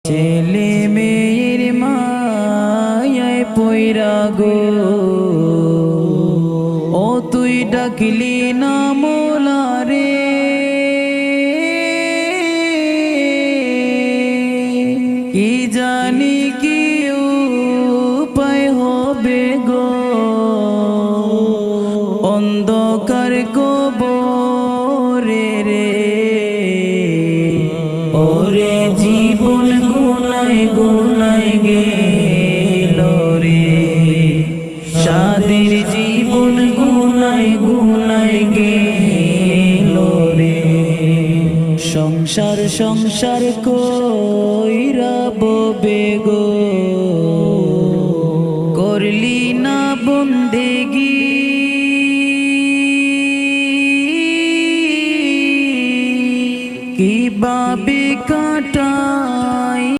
ছেলে মেয়ের মায়ায় পয়রা গো ও তুই ডাকলি না মোলা রে কি জানি কি উপায় হবে গো অন্ধকার কবরে রে ওরে জীবন গুনায় গুনায় গেল রে সাদের জীবন গুনায় গুনায় গেল রে সংসার সংসার কইরা ববে গো